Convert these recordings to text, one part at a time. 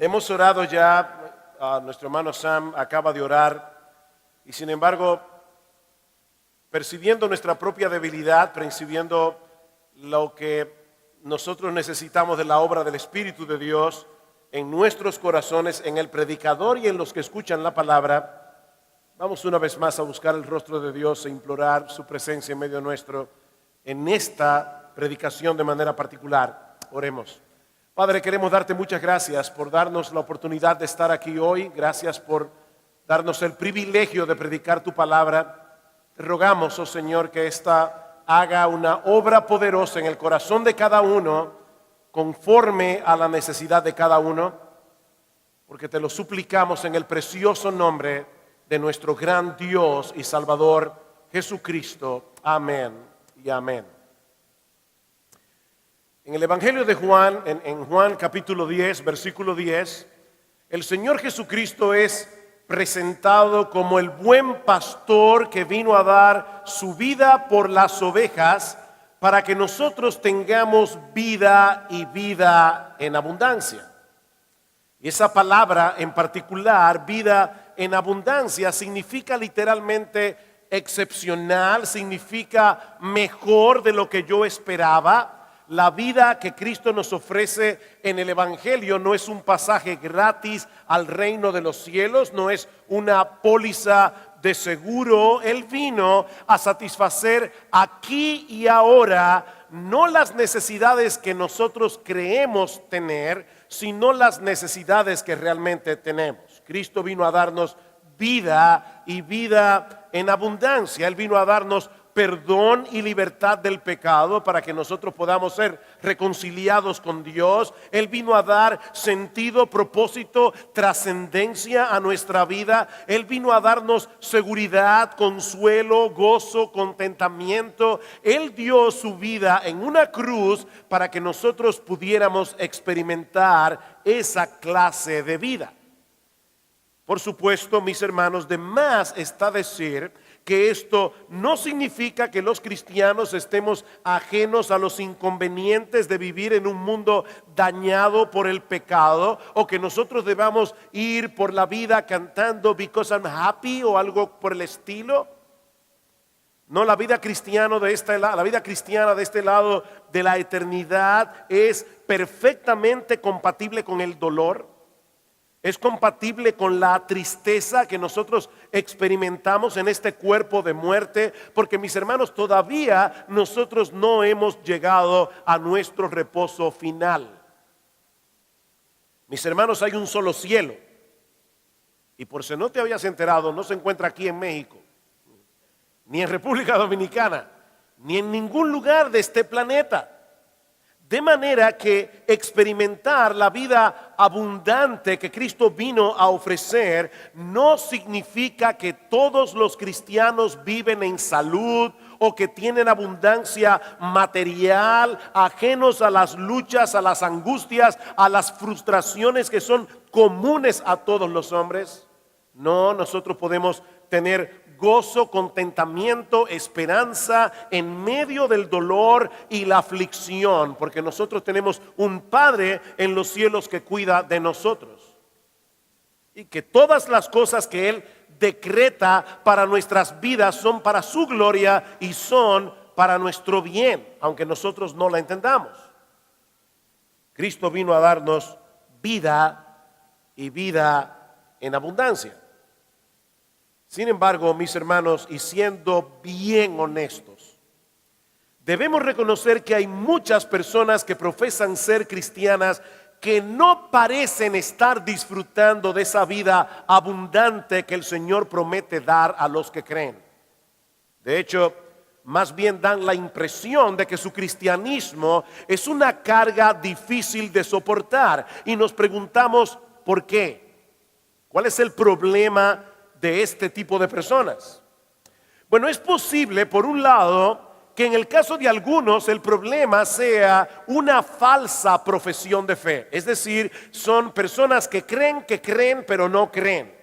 Hemos orado ya, nuestro hermano Sam acaba de orar y sin embargo, percibiendo nuestra propia debilidad, percibiendo lo que nosotros necesitamos de la obra del Espíritu de Dios en nuestros corazones, en el predicador y en los que escuchan la palabra, vamos una vez más a buscar el rostro de Dios e implorar su presencia en medio nuestro en esta predicación de manera particular. Oremos. Padre, queremos darte muchas gracias por darnos la oportunidad de estar aquí hoy. Gracias por darnos el privilegio de predicar tu palabra. Te rogamos, oh Señor, que esta haga una obra poderosa en el corazón de cada uno, conforme a la necesidad de cada uno, porque te lo suplicamos en el precioso nombre de nuestro gran Dios y Salvador Jesucristo. Amén y amén. En el Evangelio de Juan, en Juan capítulo 10, versículo 10, el Señor Jesucristo es presentado como el buen pastor que vino a dar su vida por las ovejas para que nosotros tengamos vida y vida en abundancia. Y esa palabra en particular, vida en abundancia, significa literalmente excepcional, significa mejor de lo que yo esperaba. La vida que Cristo nos ofrece en el Evangelio no es un pasaje gratis al reino de los cielos, no es una póliza de seguro. Él vino a satisfacer aquí y ahora no las necesidades que nosotros creemos tener, sino las necesidades que realmente tenemos. Cristo vino a darnos vida y vida en abundancia. Él vino a darnos perdón y libertad del pecado para que nosotros podamos ser reconciliados con Dios. Él vino a dar sentido, propósito, trascendencia a nuestra vida. Él vino a darnos seguridad, consuelo, gozo, contentamiento. Él dio su vida en una cruz para que nosotros pudiéramos experimentar esa clase de vida. Por supuesto, mis hermanos, de más está decir que esto no significa que los cristianos estemos ajenos a los inconvenientes de vivir en un mundo dañado por el pecado, o que nosotros debamos ir por la vida cantando "Because I'm happy" o algo por el estilo. No, la vida cristiana de este lado de la eternidad es perfectamente compatible con el dolor. Es compatible con la tristeza que nosotros experimentamos en este cuerpo de muerte, porque mis hermanos, todavía nosotros no hemos llegado a nuestro reposo final. Mis hermanos, hay un solo cielo, y por si no te habías enterado, no se encuentra aquí en México, ni en República Dominicana, ni en ningún lugar de este planeta. De manera que experimentar la vida abundante que Cristo vino a ofrecer no significa que todos los cristianos viven en salud o que tienen abundancia material, ajenos a las luchas, a las angustias, a las frustraciones que son comunes a todos los hombres. No, nosotros podemos tener gozo, contentamiento, esperanza en medio del dolor y la aflicción, porque nosotros tenemos un Padre en los cielos que cuida de nosotros, y que todas las cosas que Él decreta para nuestras vidas son para su gloria y son para nuestro bien, aunque nosotros no la entendamos. Cristo vino a darnos vida y vida en abundancia. Sin embargo, mis hermanos, y siendo bien honestos, debemos reconocer que hay muchas personas que profesan ser cristianas que no parecen estar disfrutando de esa vida abundante que el Señor promete dar a los que creen. De hecho, más bien dan la impresión de que su cristianismo es una carga difícil de soportar, y nos preguntamos ¿por qué? ¿Cuál es el problema de este tipo de personas? Bueno, es posible, por un lado, que en el caso de algunos el problema sea una falsa profesión de fe. Es decir, son personas que creen pero no creen.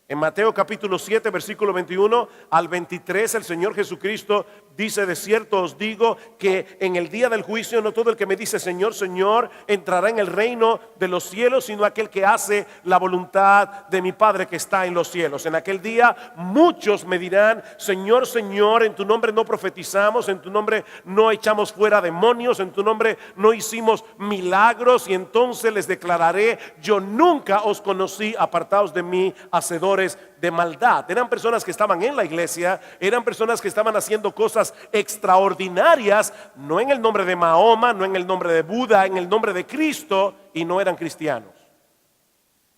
En Mateo capítulo 7, versículo 21 al 23, el Señor Jesucristo dice: de cierto os digo que en el día del juicio no todo el que me dice Señor, Señor entrará en el reino de los cielos, sino aquel que hace la voluntad de mi Padre que está en los cielos. En aquel día muchos me dirán: Señor, Señor, en tu nombre no profetizamos, en tu nombre no echamos fuera demonios, en tu nombre no hicimos milagros. Y entonces les declararé: yo nunca os conocí, apartaos de mí, hacedores de maldad. Eran personas que estaban en la iglesia, eran personas que estaban haciendo cosas extraordinarias, no en el nombre de Mahoma, no en el nombre de Buda, en el nombre de Cristo, y no eran cristianos.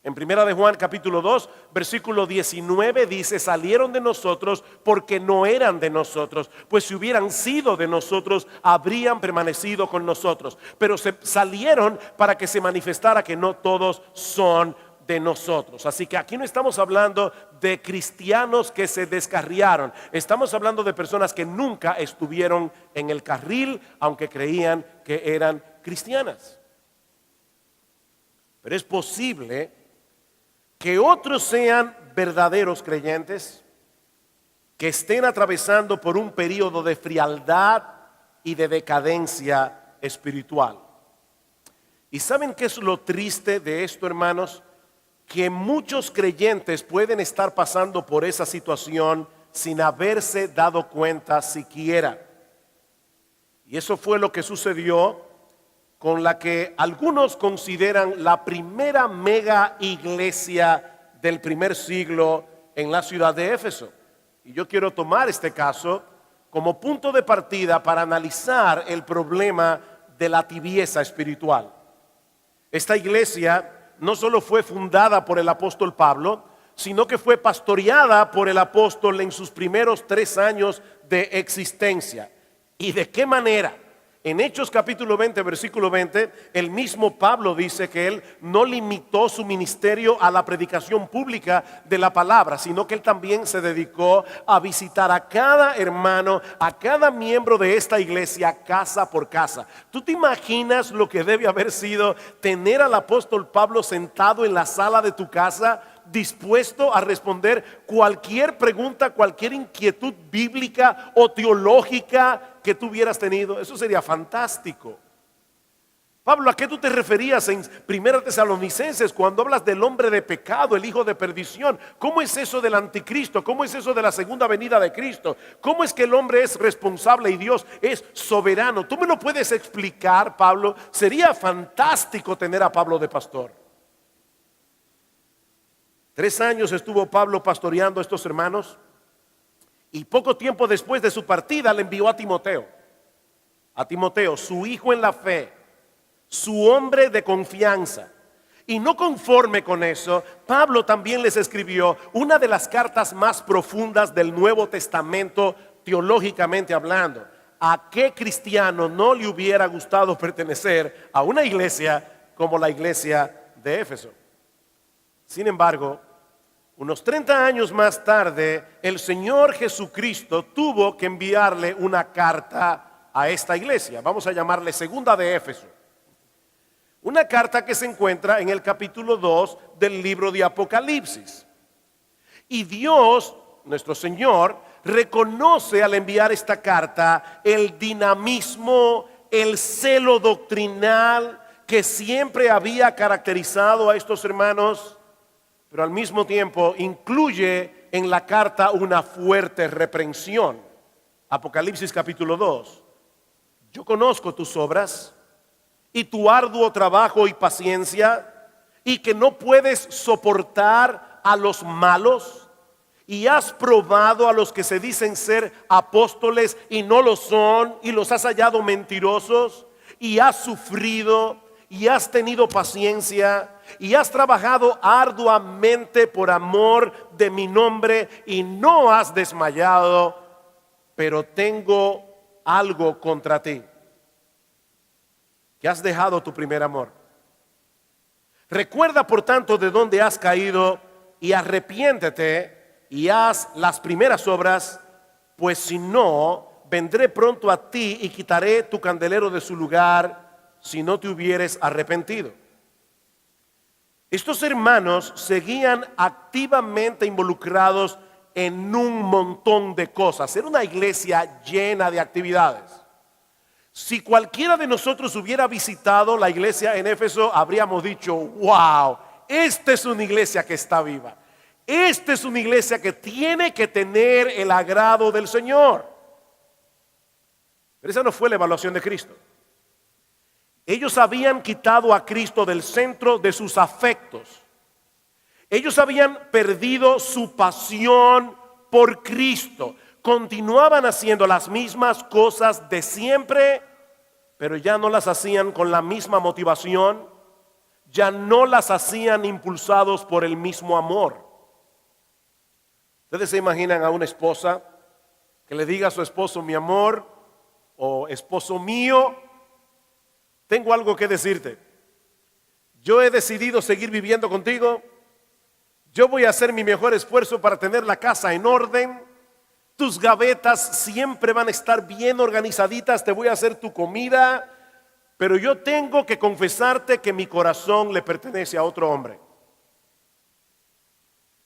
En primera de Juan capítulo 2 versículo 19 dice: salieron de nosotros porque no eran de nosotros, pues si hubieran sido de nosotros habrían permanecido con nosotros, pero salieron para que se manifestara que no todos son de nosotros. Así que aquí no estamos hablando de cristianos que se descarriaron, estamos hablando de personas que nunca estuvieron en el carril, aunque creían que eran cristianas. Pero es posible que otros sean verdaderos creyentes, que estén atravesando por un periodo de frialdad y de decadencia espiritual. ¿Y saben qué es lo triste de esto, hermanos? Que muchos creyentes pueden estar pasando por esa situación sin haberse dado cuenta siquiera. Y eso fue lo que sucedió con la que algunos consideran la primera mega iglesia del primer siglo en la ciudad de Éfeso. Y yo quiero tomar este caso como punto de partida para analizar el problema de la tibieza espiritual. Esta iglesia no solo fue fundada por el apóstol Pablo, sino que fue pastoreada por el apóstol en sus primeros 3 años de existencia. ¿Y de qué manera? En Hechos capítulo 20, versículo 20, el mismo Pablo dice que él no limitó su ministerio a la predicación pública de la palabra, sino que él también se dedicó a visitar a cada hermano, a cada miembro de esta iglesia, casa por casa. ¿Tú te imaginas lo que debe haber sido tener al apóstol Pablo sentado en la sala de tu casa, dispuesto a responder cualquier pregunta, cualquier inquietud bíblica o teológica que tú hubieras tenido? Eso sería fantástico. Pablo, ¿a qué tú te referías en 1 Tesalonicenses cuando hablas del hombre de pecado, el hijo de perdición? ¿Cómo es eso del anticristo? ¿Cómo es eso de la segunda venida de Cristo? ¿Cómo es que el hombre es responsable y Dios es soberano? ¿Tú me lo puedes explicar, Pablo? Sería fantástico tener a Pablo de pastor. 3 años estuvo Pablo pastoreando a estos hermanos, y poco tiempo después de su partida le envió a Timoteo, su hijo en la fe, su hombre de confianza. Y no conforme con eso, Pablo también les escribió una de las cartas más profundas del Nuevo Testamento, teológicamente hablando. ¿A qué cristiano no le hubiera gustado pertenecer a una iglesia como la iglesia de Éfeso? Sin embargo, unos 30 años más tarde, el Señor Jesucristo tuvo que enviarle una carta a esta iglesia. Vamos a llamarle Segunda de Éfeso. Una carta que se encuentra en el capítulo 2 del libro de Apocalipsis. Y Dios, nuestro Señor, reconoce al enviar esta carta el dinamismo, el celo doctrinal que siempre había caracterizado a estos hermanos, pero al mismo tiempo incluye en la carta una fuerte reprensión. Apocalipsis capítulo 2. Yo conozco tus obras y tu arduo trabajo y paciencia, y que no puedes soportar a los malos, y has probado a los que se dicen ser apóstoles y no lo son, y los has hallado mentirosos, y has sufrido y has tenido paciencia y has trabajado arduamente por amor de mi nombre y no has desmayado, pero tengo algo contra ti, que has dejado tu primer amor. Recuerda por tanto de dónde has caído y arrepiéntete y haz las primeras obras, pues si no, vendré pronto a ti y quitaré tu candelero de su lugar si no te hubieres arrepentido. Estos hermanos seguían activamente involucrados en un montón de cosas. Era una iglesia llena de actividades. Si cualquiera de nosotros hubiera visitado la iglesia en Éfeso, habríamos dicho, wow, esta es una iglesia que está viva. Esta es una iglesia que tiene que tener el agrado del Señor. Pero esa no fue la evaluación de Cristo. Ellos habían quitado a Cristo del centro de sus afectos. Ellos habían perdido su pasión por Cristo. Continuaban haciendo las mismas cosas de siempre, pero ya no las hacían con la misma motivación, ya no las hacían impulsados por el mismo amor. ¿Ustedes se imaginan a una esposa que le diga a su esposo, mi amor, o esposo mío, tengo algo que decirte? Yo he decidido seguir viviendo contigo. Yo voy a hacer mi mejor esfuerzo para tener la casa en orden. Tus gavetas siempre van a estar bien organizaditas. Te voy a hacer tu comida. Pero yo tengo que confesarte que mi corazón le pertenece a otro hombre.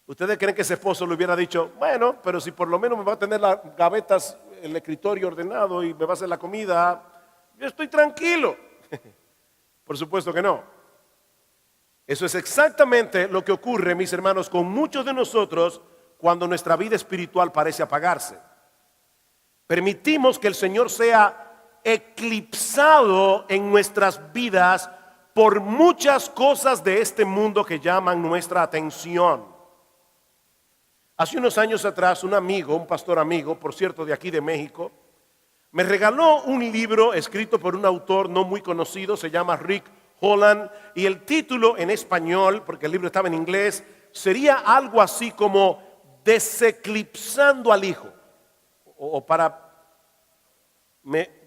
¿Ustedes creen que ese esposo le hubiera dicho, bueno, pero si por lo menos me va a tener las gavetas, el escritorio ordenado y me va a hacer la comida, yo estoy tranquilo? Por supuesto que no. Eso es exactamente lo que ocurre, mis hermanos, con muchos de nosotros cuando nuestra vida espiritual parece apagarse. Permitimos que el Señor sea eclipsado en nuestras vidas por muchas cosas de este mundo que llaman nuestra atención. Hace unos años atrás, un amigo, un pastor amigo, por cierto, de aquí de México, me regaló un libro escrito por un autor no muy conocido, se llama Rick Holland, y el título en español, porque el libro estaba en inglés, sería algo así como Deseclipsando al Hijo. O para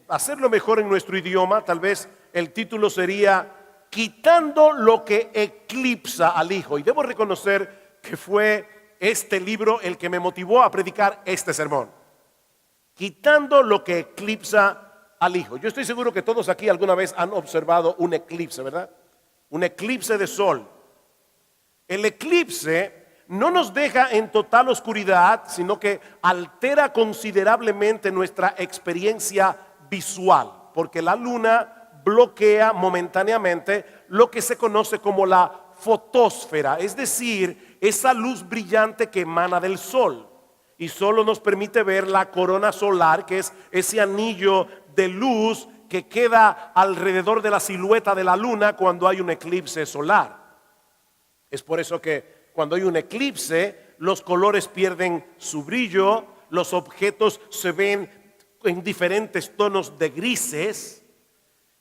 hacerlo mejor en nuestro idioma, tal vez el título sería Quitando lo que eclipsa al Hijo. Y debo reconocer que fue este libro el que me motivó a predicar este sermón. Quitando lo que eclipsa al Hijo. Yo estoy seguro que todos aquí alguna vez han observado un eclipse, ¿verdad? Un eclipse de sol. El eclipse no nos deja en total oscuridad, sino que altera considerablemente nuestra experiencia visual, porque la luna bloquea momentáneamente lo que se conoce como la fotosfera, es decir, esa luz brillante que emana del sol, y solo nos permite ver la corona solar, que es ese anillo de luz que queda alrededor de la silueta de la luna cuando hay un eclipse solar. Es por eso que cuando hay un eclipse, los colores pierden su brillo, los objetos se ven en diferentes tonos de grises,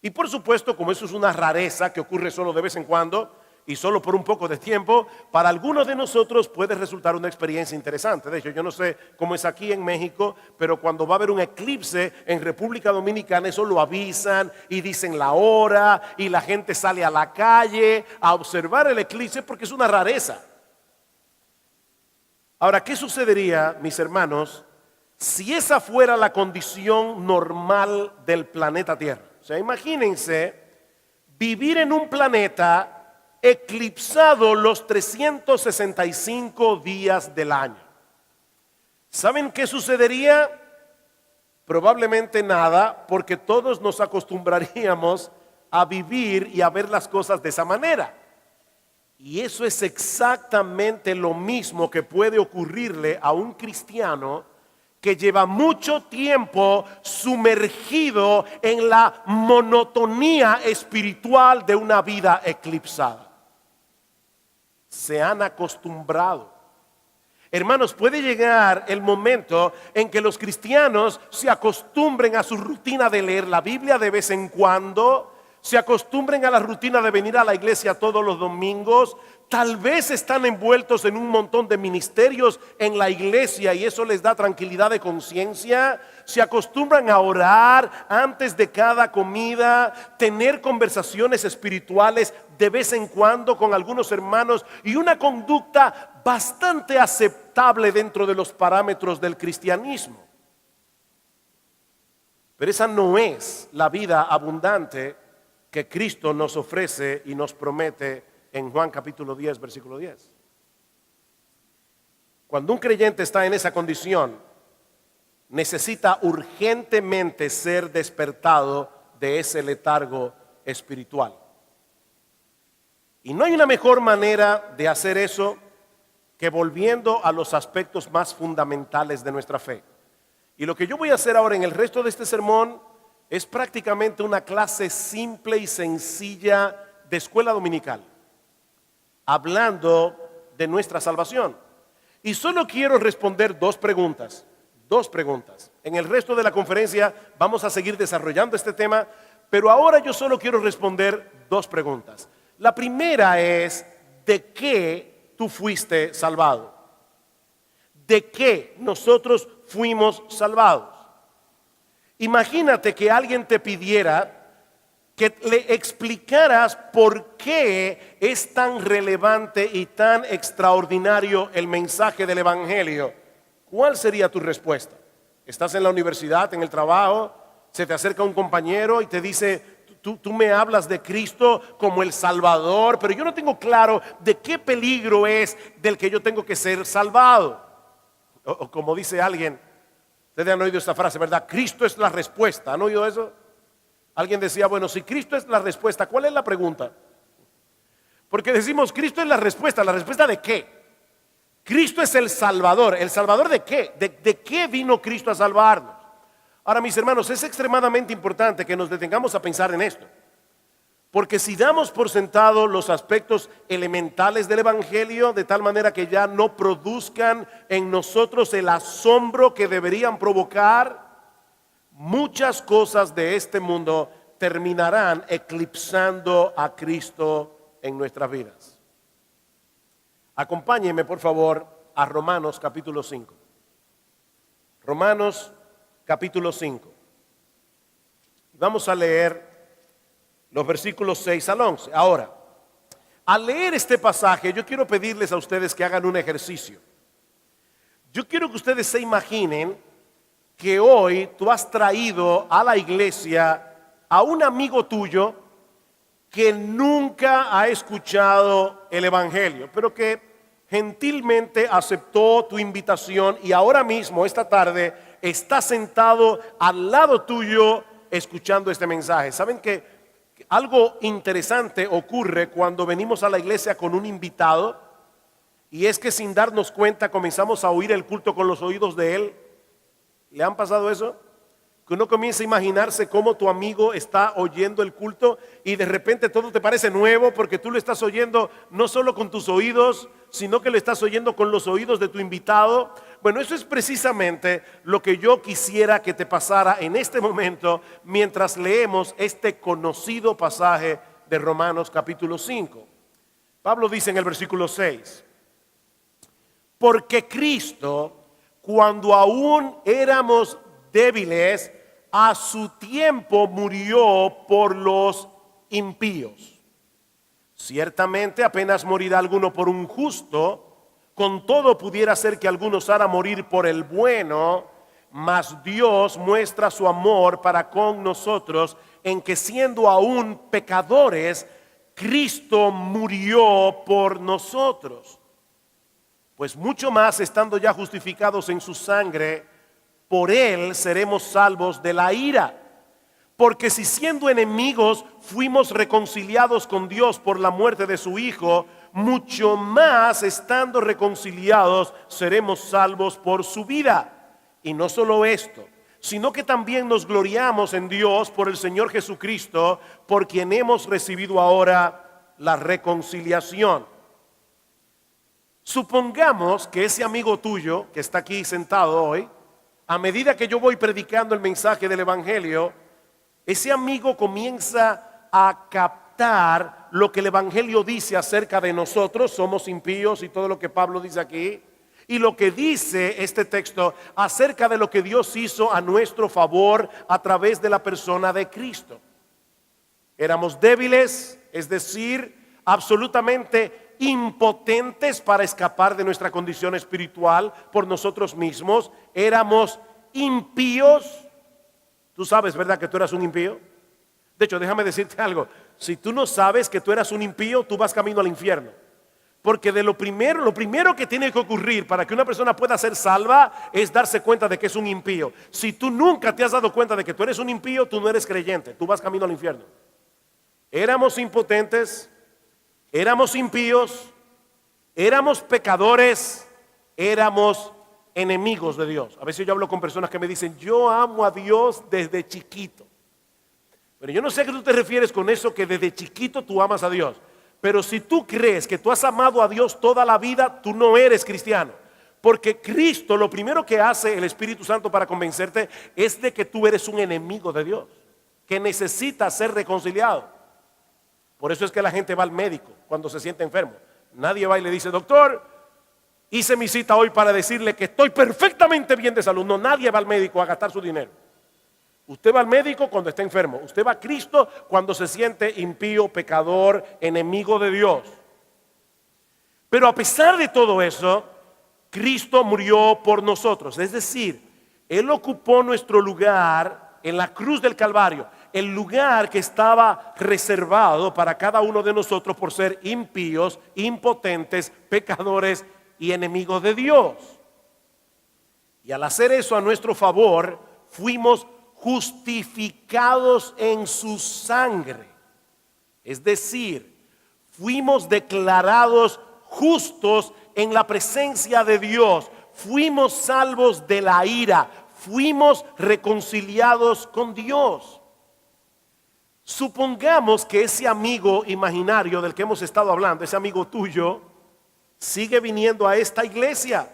y por supuesto, como eso es una rareza que ocurre solo de vez en cuando y solo por un poco de tiempo, para algunos de nosotros puede resultar una experiencia interesante. De hecho, yo no sé cómo es aquí en México, pero cuando va a haber un eclipse en República Dominicana, eso lo avisan y dicen la hora, y la gente sale a la calle a observar el eclipse porque es una rareza. Ahora, ¿qué sucedería, mis hermanos, si esa fuera la condición normal del planeta Tierra? O sea, imagínense vivir en un planeta eclipsado los 365 días del año. ¿Saben qué sucedería? Probablemente nada, porque todos nos acostumbraríamos a vivir y a ver las cosas de esa manera. Y eso es exactamente lo mismo que puede ocurrirle a un cristiano que lleva mucho tiempo sumergido en la monotonía espiritual de una vida eclipsada. Se han acostumbrado. Hermanos, puede llegar el momento en que los cristianos se acostumbren a su rutina de leer la Biblia de vez en cuando, se acostumbren a la rutina de venir a la iglesia todos los domingos. Tal vez están envueltos en un montón de ministerios en la iglesia y eso les da tranquilidad de conciencia. Se acostumbran a orar antes de cada comida, tener conversaciones espirituales de vez en cuando con algunos hermanos y una conducta bastante aceptable dentro de los parámetros del cristianismo. Pero esa no es la vida abundante que Cristo nos ofrece y nos promete en Juan capítulo 10, versículo 10. Cuando un creyente está en esa condición, necesita urgentemente ser despertado de ese letargo espiritual. Y no hay una mejor manera de hacer eso que volviendo a los aspectos más fundamentales de nuestra fe. Y lo que yo voy a hacer ahora en el resto de este sermón es prácticamente una clase simple y sencilla de escuela dominical, hablando de nuestra salvación. Y solo quiero responder dos preguntas. En el resto de la conferencia vamos a seguir desarrollando este tema, pero ahora yo solo quiero responder dos preguntas. La primera es, ¿de qué tú fuiste salvado? ¿De qué nosotros fuimos salvados? Imagínate que alguien te pidiera que le explicaras por qué es tan relevante y tan extraordinario el mensaje del Evangelio. ¿Cuál sería tu respuesta? Estás en la universidad, en el trabajo, se te acerca un compañero y te dice, tú me hablas de Cristo como el Salvador, pero yo no tengo claro de qué peligro es del que yo tengo que ser salvado. O como dice alguien, ustedes han oído esta frase, ¿verdad? Cristo es la respuesta. ¿Han oído eso? Alguien decía, bueno, si Cristo es la respuesta, ¿cuál es la pregunta? Porque decimos, Cristo es la respuesta ¿de qué? Cristo es el Salvador. ¿El Salvador de qué? ¿De qué vino Cristo a salvarnos? Ahora, mis hermanos, es extremadamente importante que nos detengamos a pensar en esto. Porque si damos por sentado los aspectos elementales del Evangelio, de tal manera que ya no produzcan en nosotros el asombro que deberían provocar, muchas cosas de este mundo terminarán eclipsando a Cristo en nuestras vidas. Acompáñenme, por favor, a Romanos capítulo 5. Romanos capítulo 5. Vamos a leer los versículos 6 al 11. Ahora, al leer este pasaje, yo quiero pedirles a ustedes que hagan un ejercicio. Yo quiero que ustedes se imaginen que hoy tú has traído a la iglesia a un amigo tuyo que nunca ha escuchado el Evangelio, pero que gentilmente aceptó tu invitación y ahora mismo, esta tarde, está sentado al lado tuyo escuchando este mensaje. ¿Saben que algo interesante ocurre cuando venimos a la iglesia con un invitado? Y es que sin darnos cuenta comenzamos a oír el culto con los oídos de él. ¿Le han pasado eso? Que uno comienza a imaginarse cómo tu amigo está oyendo el culto y de repente todo te parece nuevo porque tú lo estás oyendo no solo con tus oídos, sino que lo estás oyendo con los oídos de tu invitado. Bueno, eso es precisamente lo que yo quisiera que te pasara en este momento mientras leemos este conocido pasaje de Romanos capítulo 5. Pablo dice en el versículo 6, porque Cristo, cuando aún éramos débiles, a su tiempo murió por los impíos. Ciertamente apenas morirá alguno por un justo, con todo pudiera ser que alguno osara morir por el bueno, mas Dios muestra su amor para con nosotros en que siendo aún pecadores, Cristo murió por nosotros. Pues mucho más estando ya justificados en su sangre, por él seremos salvos de la ira. Porque si siendo enemigos fuimos reconciliados con Dios por la muerte de su Hijo, mucho más estando reconciliados seremos salvos por su vida. Y no solo esto, sino que también nos gloriamos en Dios por el Señor Jesucristo, por quien hemos recibido ahora la reconciliación. Supongamos que ese amigo tuyo que está aquí sentado hoy, a medida que yo voy predicando el mensaje del Evangelio, ese amigo comienza a captar lo que el Evangelio dice acerca de nosotros, somos impíos y todo lo que Pablo dice aquí, y lo que dice este texto acerca de lo que Dios hizo a nuestro favor a través de la persona de Cristo. Éramos débiles, es decir, absolutamente impotentes para escapar de nuestra condición espiritual por nosotros mismos. Éramos impíos. Tú sabes, ¿verdad?, que tú eras un impío. De hecho, déjame decirte algo. Si tú no sabes que tú eras un impío, tú vas camino al infierno. Porque de lo primero que tiene que ocurrir para que una persona pueda ser salva es darse cuenta de que es un impío. Si tú nunca te has dado cuenta de que tú eres un impío, tú no eres creyente, tú vas camino al infierno. Éramos impotentes, éramos impíos, éramos pecadores, éramos enemigos de Dios. A veces yo hablo con personas que me dicen, yo amo a Dios desde chiquito. Pero yo no sé a qué tú te refieres con eso, que desde chiquito tú amas a Dios. Pero si tú crees que tú has amado a Dios toda la vida, tú no eres cristiano. Porque Cristo, lo primero que hace el Espíritu Santo para convencerte es de que tú eres un enemigo de Dios, que necesita ser reconciliado. Por eso es que la gente va al médico cuando se siente enfermo. Nadie va y le dice, doctor, hice mi cita hoy para decirle que estoy perfectamente bien de salud. No, nadie va al médico a gastar su dinero. Usted va al médico cuando está enfermo. Usted va a Cristo cuando se siente impío, pecador, enemigo de Dios. Pero a pesar de todo eso, Cristo murió por nosotros. Es decir, Él ocupó nuestro lugar en la cruz del Calvario. El lugar que estaba reservado para cada uno de nosotros por ser impíos, impotentes, pecadores y enemigos de Dios. Y al hacer eso a nuestro favor, fuimos justificados en su sangre. Es decir, fuimos declarados justos en la presencia de Dios. Fuimos salvos de la ira. Fuimos reconciliados con Dios. Supongamos que ese amigo imaginario del que hemos estado hablando, ese amigo tuyo, sigue viniendo a esta iglesia.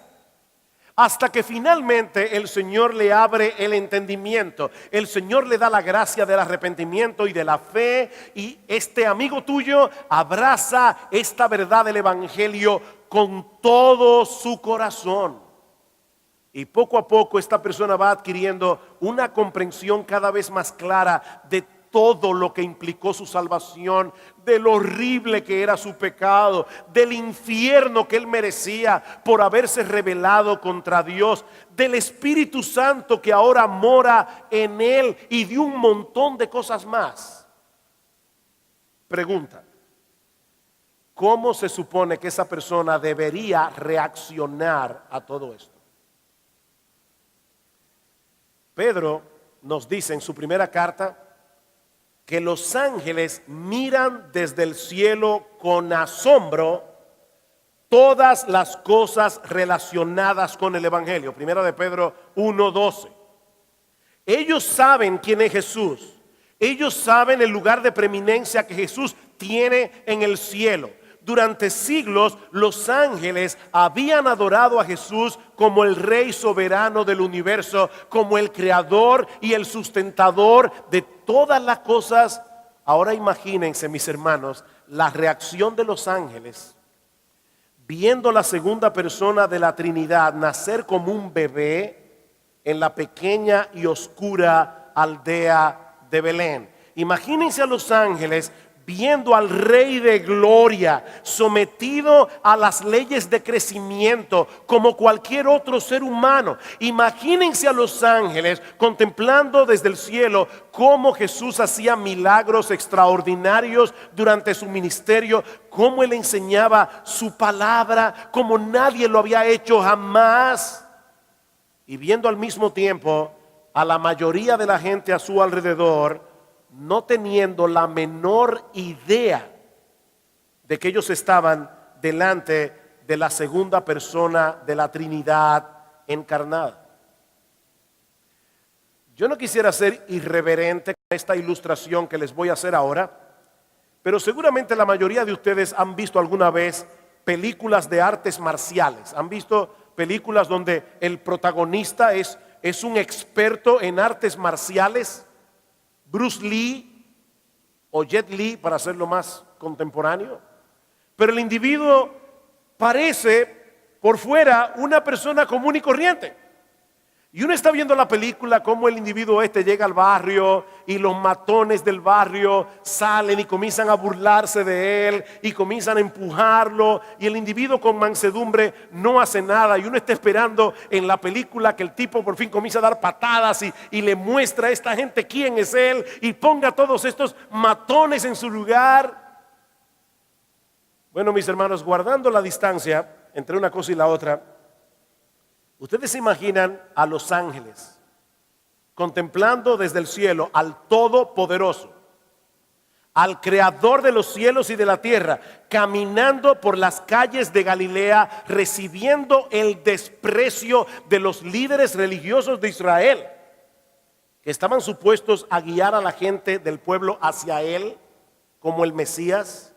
Hasta que finalmente el Señor le abre el entendimiento. El Señor le da la gracia del arrepentimiento y de la fe. Y este amigo tuyo abraza esta verdad del Evangelio con todo su corazón. Y poco a poco esta persona va adquiriendo una comprensión cada vez más clara de todo lo que implicó su salvación, de lo horrible que era su pecado, del infierno que él merecía por haberse rebelado contra Dios, del Espíritu Santo que ahora mora en él y de un montón de cosas más. Pregunta: ¿cómo se supone que esa persona debería reaccionar a todo esto? Pedro nos dice en su primera carta que los ángeles miran desde el cielo con asombro todas las cosas relacionadas con el Evangelio. Primera de Pedro 1:12. Ellos saben quién es Jesús. Ellos saben el lugar de preeminencia que Jesús tiene en el cielo. Durante siglos los ángeles habían adorado a Jesús como el Rey soberano del universo, como el creador y el sustentador de todas las cosas. Ahora imagínense, mis hermanos, la reacción de los ángeles viendo la segunda persona de la Trinidad nacer como un bebé en la pequeña y oscura aldea de Belén. Imagínense a los ángeles viendo al Rey de Gloria sometido a las leyes de crecimiento como cualquier otro ser humano. Imagínense a los ángeles contemplando desde el cielo cómo Jesús hacía milagros extraordinarios durante su ministerio, cómo él enseñaba su palabra como nadie lo había hecho jamás, y viendo al mismo tiempo a la mayoría de la gente a su alrededor no teniendo la menor idea de que ellos estaban delante de la segunda persona de la Trinidad encarnada. Yo no quisiera ser irreverente con esta ilustración que les voy a hacer ahora, pero seguramente la mayoría de ustedes han visto alguna vez películas de artes marciales. Han visto películas donde el protagonista es un experto en artes marciales. Bruce Lee o Jet Li, para hacerlo más contemporáneo. Pero el individuo parece por fuera una persona común y corriente. Y uno está viendo la película cómo el individuo este llega al barrio y los matones del barrio salen y comienzan a burlarse de él y comienzan a empujarlo, y el individuo con mansedumbre no hace nada, y uno está esperando en la película que el tipo por fin comienza a dar patadas y le muestra a esta gente quién es él y ponga a todos estos matones en su lugar. Bueno, mis hermanos, guardando la distancia entre una cosa y la otra, ustedes se imaginan a los ángeles contemplando desde el cielo al Todopoderoso, al Creador de los cielos y de la tierra, caminando por las calles de Galilea, recibiendo el desprecio de los líderes religiosos de Israel, que estaban supuestos a guiar a la gente del pueblo hacia Él como el Mesías?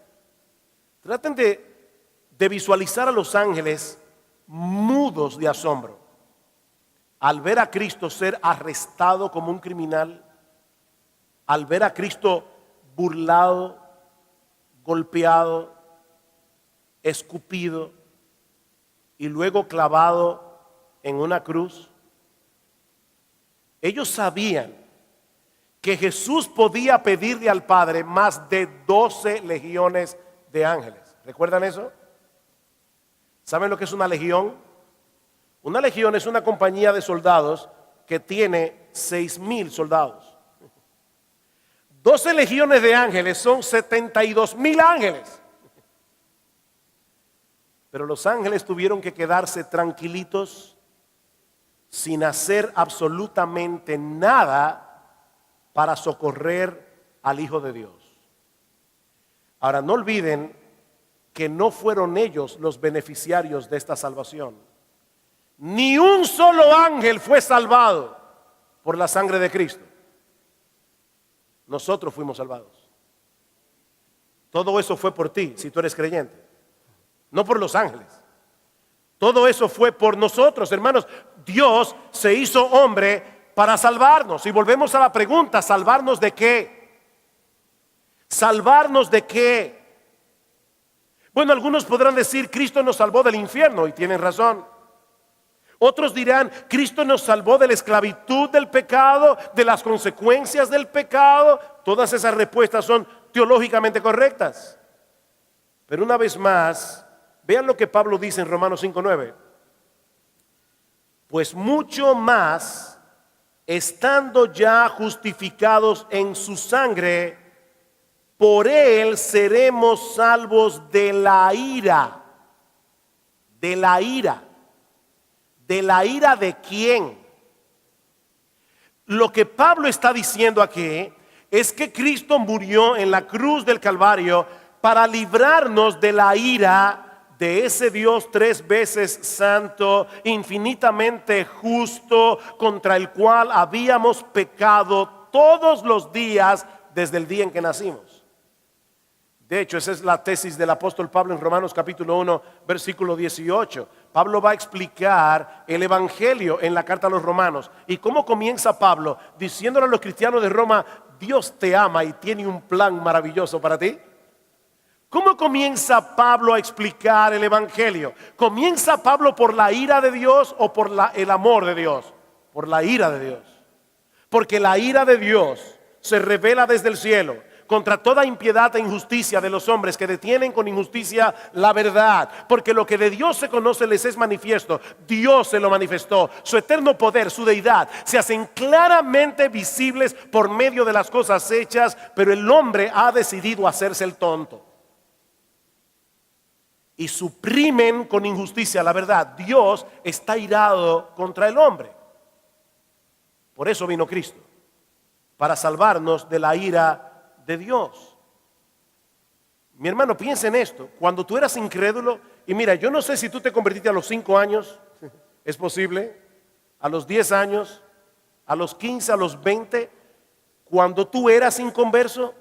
Traten de visualizar a los ángeles mudos de asombro al ver a Cristo ser arrestado como un criminal, al ver a Cristo burlado, golpeado, escupido y luego clavado en una cruz. Ellos sabían que Jesús podía pedirle al Padre más de 12 legiones de ángeles. ¿Recuerdan eso? ¿Saben lo que es una legión? Una legión es una compañía de soldados que tiene 6,000 soldados. 12 legiones de ángeles son 72,000 ángeles. Pero los ángeles tuvieron que quedarse tranquilitos sin hacer absolutamente nada para socorrer al Hijo de Dios. Ahora, no olviden que no fueron ellos los beneficiarios de esta salvación. Ni un solo ángel fue salvado por la sangre de Cristo. Nosotros fuimos salvados. Todo eso fue por ti, si tú eres creyente, no por los ángeles. Todo eso fue por nosotros, hermanos. Dios se hizo hombre para salvarnos. Y volvemos a la pregunta: ¿salvarnos de qué? ¿Salvarnos de qué? Bueno, algunos podrán decir: Cristo nos salvó del infierno, y tienen razón. Otros dirán: Cristo nos salvó de la esclavitud del pecado, de las consecuencias del pecado. Todas esas respuestas son teológicamente correctas. Pero una vez más, vean lo que Pablo dice en Romanos 5:9. Pues mucho más, estando ya justificados en su sangre, por él seremos salvos de la ira. De la ira. ¿De la ira de quién? Lo que Pablo está diciendo aquí es que Cristo murió en la cruz del Calvario para librarnos de la ira de ese Dios 3 veces santo, infinitamente justo, contra el cual habíamos pecado todos los días desde el día en que nacimos. De hecho, esa es la tesis del apóstol Pablo en Romanos capítulo 1, versículo 18. Pablo va a explicar el evangelio en la carta a los romanos. ¿Y cómo comienza Pablo? Diciéndole a los cristianos de Roma: Dios te ama y tiene un plan maravilloso para ti. ¿Cómo comienza Pablo a explicar el evangelio? ¿Comienza Pablo por la ira de Dios o por el amor de Dios? Por la ira de Dios. Porque la ira de Dios se revela desde el cielo contra toda impiedad e injusticia de los hombres que detienen con injusticia la verdad. Porque lo que de Dios se conoce les es manifiesto. Dios se lo manifestó. Su eterno poder, su deidad, se hacen claramente visibles por medio de las cosas hechas, pero el hombre ha decidido hacerse el tonto y suprimen con injusticia la verdad. Dios está irado contra el hombre. Por eso vino Cristo, para salvarnos de la ira de Dios. Mi hermano, piensa en esto. Cuando tú eras incrédulo, y mira, yo no sé si tú te convertiste a los 5 años, es posible, a los 10 años, a los 15, a los 20, cuando tú eras inconverso,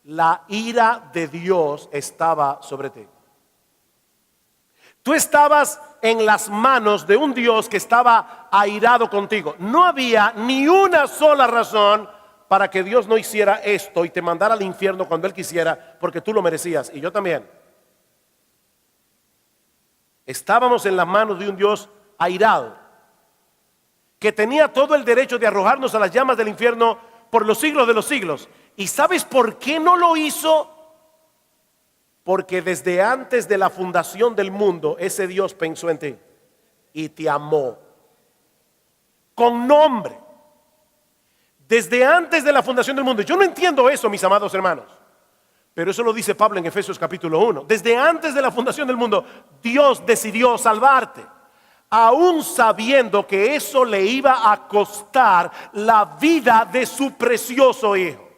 la ira de Dios estaba sobre ti. Tú estabas en las manos de un Dios que estaba airado contigo. No había ni una sola razón para que Dios no hiciera esto y te mandara al infierno cuando Él quisiera, porque tú lo merecías y yo también. Estábamos en las manos de un Dios airado, que tenía todo el derecho de arrojarnos a las llamas del infierno por los siglos de los siglos. ¿Y sabes por qué no lo hizo? Porque desde antes de la fundación del mundo, ese Dios pensó en ti y te amó con nombre. Desde antes de la fundación del mundo. Yo no entiendo eso, mis amados hermanos, pero eso lo dice Pablo en Efesios capítulo 1. Desde antes de la fundación del mundo, Dios decidió salvarte, aún sabiendo que eso le iba a costar la vida de su precioso Hijo.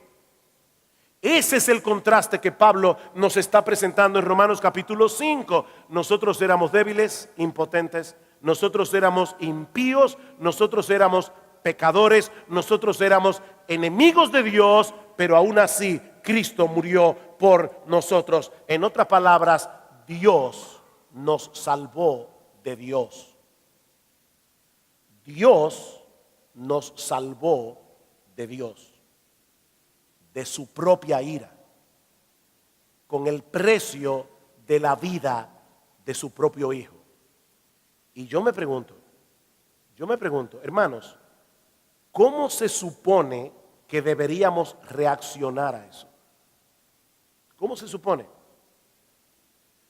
Ese es el contraste que Pablo nos está presentando en Romanos capítulo 5. Nosotros éramos débiles, impotentes, nosotros éramos impíos, nosotros éramos pecadores, nosotros éramos enemigos de Dios, pero aún así Cristo murió por nosotros. En otras palabras, Dios nos salvó de Dios. Dios nos salvó de Dios, de su propia ira, con el precio de la vida de su propio Hijo. Y yo me pregunto, hermanos, ¿cómo se supone que deberíamos reaccionar a eso? ¿Cómo se supone?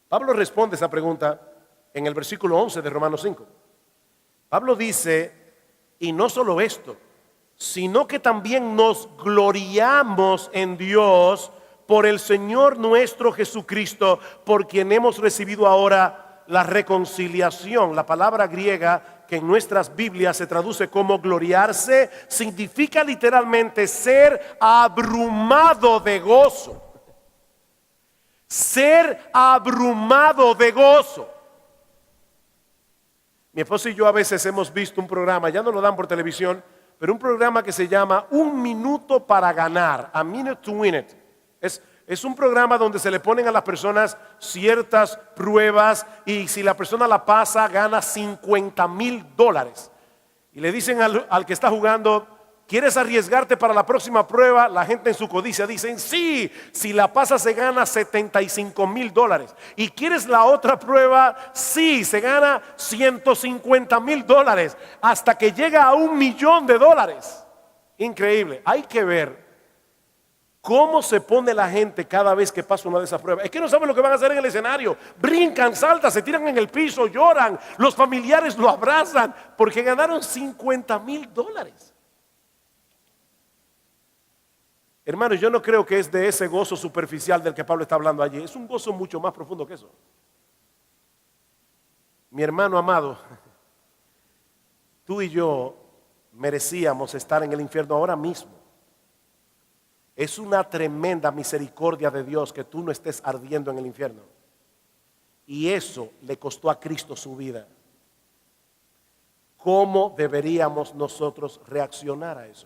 Pablo responde esa pregunta en el versículo 11 de Romanos 5. Pablo dice, y no solo esto, sino que también nos gloriamos en Dios por el Señor nuestro Jesucristo, por quien hemos recibido ahora la reconciliación. La palabra griega que en nuestras Biblias se traduce como gloriarse significa literalmente ser abrumado de gozo. Ser abrumado de gozo. Mi esposa y yo a veces hemos visto un programa, ya no lo dan por televisión, pero un programa que se llama Un Minuto para Ganar, A Minute to Win It. Es un programa donde se le ponen a las personas ciertas pruebas y si la persona la pasa gana $50,000. Y le dicen al que está jugando, ¿quieres arriesgarte para la próxima prueba? La gente en su codicia dicen, sí, si la pasa se gana $75,000. ¿Y quieres la otra prueba? Sí, se gana $150,000 hasta que llega a $1,000,000. Increíble. Hay que ver cómo se pone la gente cada vez que pasa una de esas pruebas. Es que no saben lo que van a hacer en el escenario. Brincan, saltan, se tiran en el piso, lloran. Los familiares lo abrazan porque ganaron $50,000. Hermanos, yo no creo que es de ese gozo superficial del que Pablo está hablando allí. Es un gozo mucho más profundo que eso. Mi hermano amado, tú y yo merecíamos estar en el infierno ahora mismo. Es una tremenda misericordia de Dios que tú no estés ardiendo en el infierno. Y eso le costó a Cristo su vida. ¿Cómo deberíamos nosotros reaccionar a eso?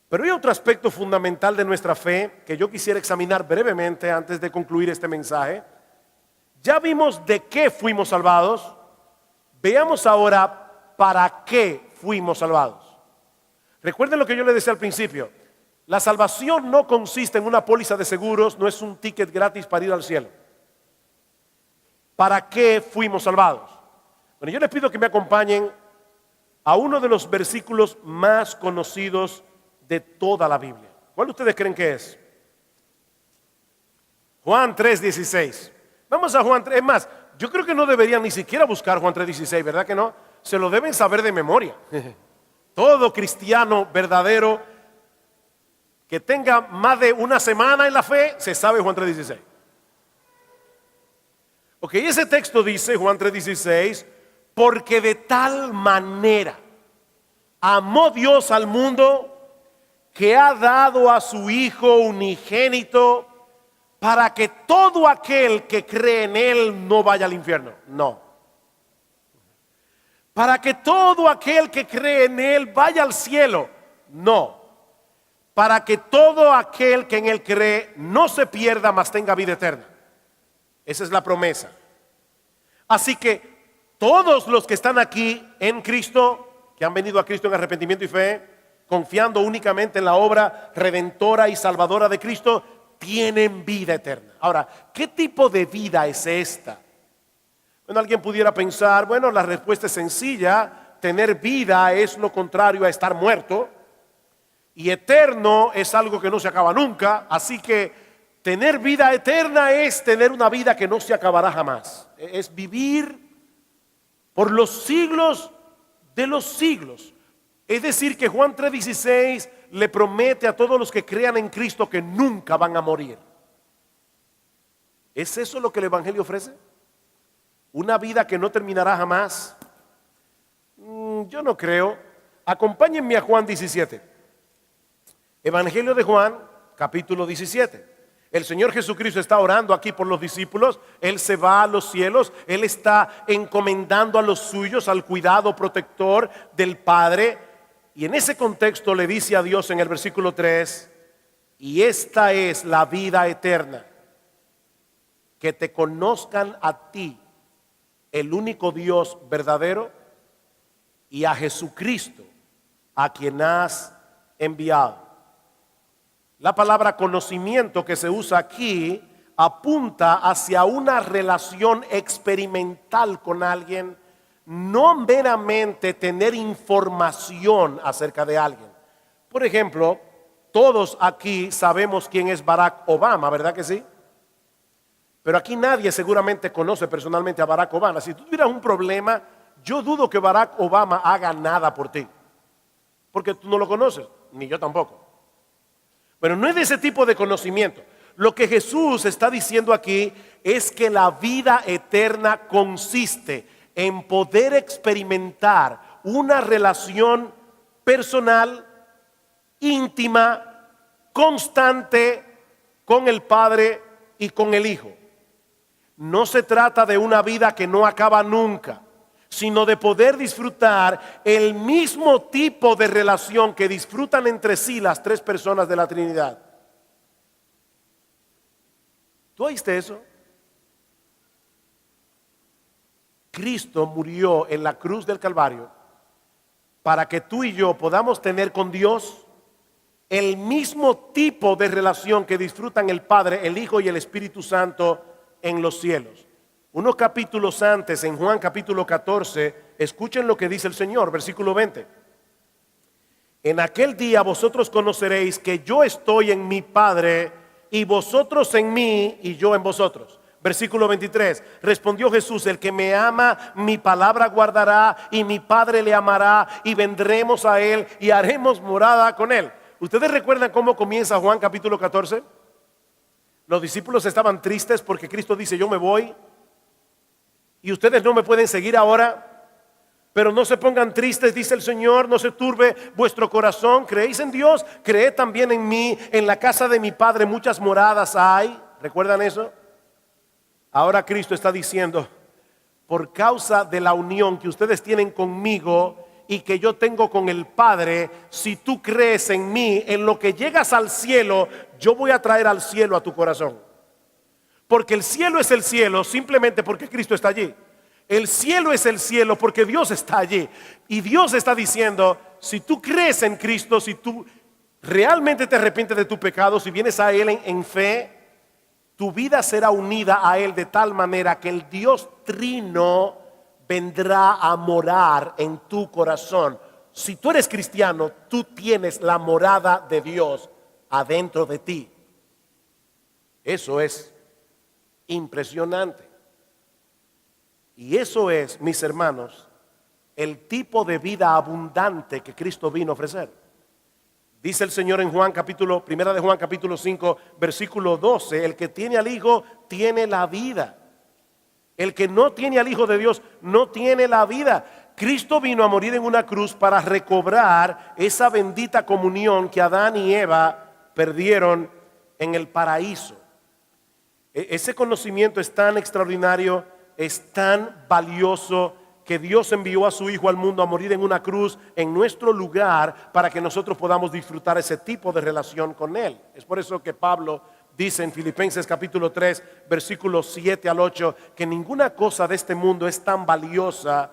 Pero hay otro aspecto fundamental de nuestra fe que yo quisiera examinar brevemente antes de concluir este mensaje. Ya vimos de qué fuimos salvados. Veamos ahora para qué fuimos salvados. Recuerden lo que yo les decía al principio. La salvación no consiste en una póliza de seguros, no es un ticket gratis para ir al cielo. ¿Para qué fuimos salvados? Bueno, yo les pido que me acompañen a uno de los versículos más conocidos de toda la Biblia. ¿Cuál ustedes creen que es? Juan 3:16. Vamos a Juan 3. Es más, yo creo que no deberían ni siquiera buscar Juan 3:16, ¿verdad que no? Se lo deben saber de memoria. Todo cristiano verdadero que tenga más de una semana en la fe se sabe Juan 3:16. Ok, ese texto dice, Juan 3:16, porque de tal manera amó Dios al mundo que ha dado a su Hijo unigénito para que todo aquel que cree en Él no vaya al infierno. No. Para que todo aquel que cree en Él vaya al cielo. No. Para que todo aquel que en Él cree no se pierda, mas tenga vida eterna. Esa es la promesa. Así que todos los que están aquí en Cristo, que han venido a Cristo en arrepentimiento y fe, confiando únicamente en la obra redentora y salvadora de Cristo, tienen vida eterna. Ahora, ¿qué tipo de vida es esta? Bueno, alguien pudiera pensar, bueno, la respuesta es sencilla, tener vida es lo contrario a estar muerto. Y eterno es algo que no se acaba nunca. Así que tener vida eterna es tener una vida que no se acabará jamás. Es vivir por los siglos de los siglos. Es decir, que Juan 3:16 le promete a todos los que crean en Cristo que nunca van a morir. ¿Es eso lo que el Evangelio ofrece? ¿Una vida que no terminará jamás? Yo no creo. Acompáñenme a Juan 17. Evangelio de Juan, capítulo 17. El Señor Jesucristo está orando aquí por los discípulos. Él se va a los cielos. Él está encomendando a los suyos al cuidado protector del Padre. Y en ese contexto le dice a Dios en el versículo 3: y esta es la vida eterna, que te conozcan a ti, el único Dios verdadero, y a Jesucristo, a quien has enviado. La palabra conocimiento que se usa aquí apunta hacia una relación experimental con alguien, no meramente tener información acerca de alguien. Por ejemplo, todos aquí sabemos quién es Barack Obama, ¿verdad que sí? Pero aquí nadie seguramente conoce personalmente a Barack Obama. Si tú tuvieras un problema, yo dudo que Barack Obama haga nada por ti, porque tú no lo conoces, ni yo tampoco. Pero no es de ese tipo de conocimiento. Lo que Jesús está diciendo aquí es que la vida eterna consiste en poder experimentar una relación personal, íntima, constante con el Padre y con el Hijo. No se trata de una vida que no acaba nunca, sino de poder disfrutar el mismo tipo de relación que disfrutan entre sí las tres personas de la Trinidad. ¿Tú oíste eso? Cristo murió en la cruz del Calvario para que tú y yo podamos tener con Dios el mismo tipo de relación que disfrutan el Padre, el Hijo y el Espíritu Santo en los cielos. Unos capítulos antes, en Juan capítulo 14, escuchen lo que dice el Señor, versículo 20. En aquel día vosotros conoceréis que yo estoy en mi Padre, y vosotros en mí, y yo en vosotros. Versículo 23, respondió Jesús: el que me ama, mi palabra guardará, y mi Padre le amará, y vendremos a él, y haremos morada con él. ¿Ustedes recuerdan cómo comienza Juan capítulo 14? Los discípulos estaban tristes porque Cristo dice: yo me voy, y ustedes no me pueden seguir ahora, pero no se pongan tristes, dice el Señor, no se turbe vuestro corazón. ¿Creéis en Dios? Creed también en mí. En la casa de mi Padre muchas moradas hay. ¿Recuerdan eso? Ahora Cristo está diciendo: por causa de la unión que ustedes tienen conmigo y que yo tengo con el Padre, si tú crees en mí, en lo que llegas al cielo, yo voy a traer al cielo a tu corazón. Porque el cielo es el cielo simplemente porque Cristo está allí. El cielo es el cielo porque Dios está allí. Y Dios está diciendo: si tú crees en Cristo, si tú realmente te arrepientes de tu pecado, si vienes a Él en fe, tu vida será unida a Él de tal manera que el Dios Trino vendrá a morar en tu corazón. Si tú eres cristiano, tú tienes la morada de Dios adentro de ti. Eso es impresionante. Y eso es, mis hermanos, el tipo de vida abundante que Cristo vino a ofrecer. Dice el Señor en Juan capítulo, primera de Juan capítulo 5, versículo 12, el que tiene al Hijo tiene la vida. El que no tiene al Hijo de Dios no tiene la vida. Cristo vino a morir en una cruz para recobrar esa bendita comunión que Adán y Eva perdieron en el paraíso. Ese conocimiento es tan extraordinario, es tan valioso, que Dios envió a su Hijo al mundo a morir en una cruz en nuestro lugar para que nosotros podamos disfrutar ese tipo de relación con Él. Es por eso que Pablo dice en Filipenses capítulo 3, versículos 7 al 8, que ninguna cosa de este mundo es tan valiosa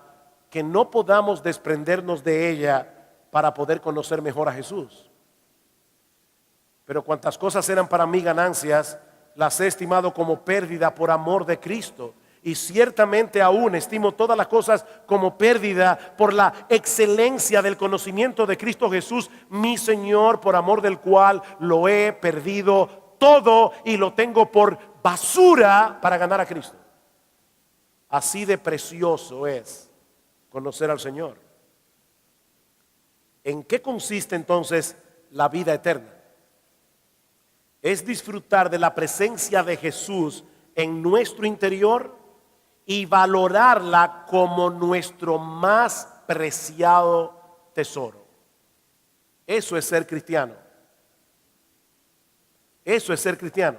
que no podamos desprendernos de ella para poder conocer mejor a Jesús. Pero cuantas cosas eran para mí ganancias, las he estimado como pérdida por amor de Cristo. Y ciertamente aún estimo todas las cosas como pérdida por la excelencia del conocimiento de Cristo Jesús, mi Señor, por amor del cual lo he perdido todo y lo tengo por basura para ganar a Cristo. Así de precioso es conocer al Señor. ¿En qué consiste entonces la vida eterna? Es disfrutar de la presencia de Jesús en nuestro interior y valorarla como nuestro más preciado tesoro. Eso es ser cristiano. Eso es ser cristiano.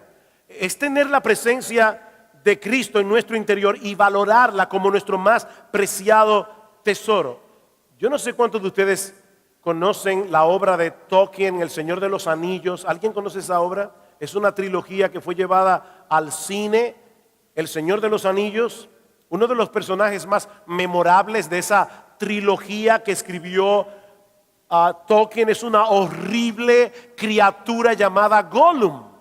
Es tener la presencia de Cristo en nuestro interior y valorarla como nuestro más preciado tesoro. Yo no sé cuántos de ustedes conocen la obra de Tolkien, El Señor de los Anillos. ¿Alguien conoce esa obra? Es una trilogía que fue llevada al cine. El Señor de los Anillos, uno de los personajes más memorables de esa trilogía que escribió Tolkien es una horrible criatura llamada Gollum,